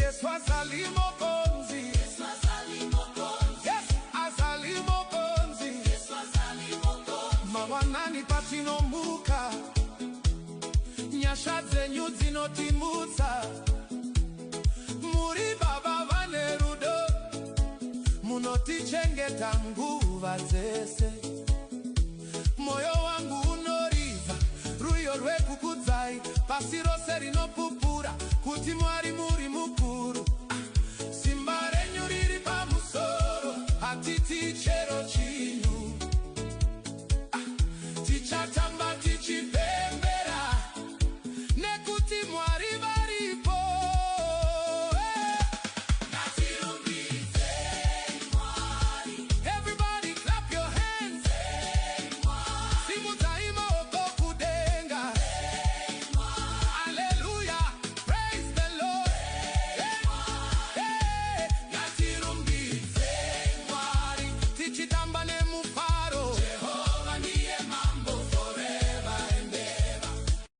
Yesu azalimo konzi, Yesu azalimo konzi, Yesu azalimo konzi, Yesu azalimo konzi. Mawanani patino muka, nyasha zenyu dzinotimutsa. Muri baba vane rudo, munotichengeta nguva dzese. Moyo wangu unoriva, ruyo rwekukudzai, pasi rose rinopupura, kuti Mwari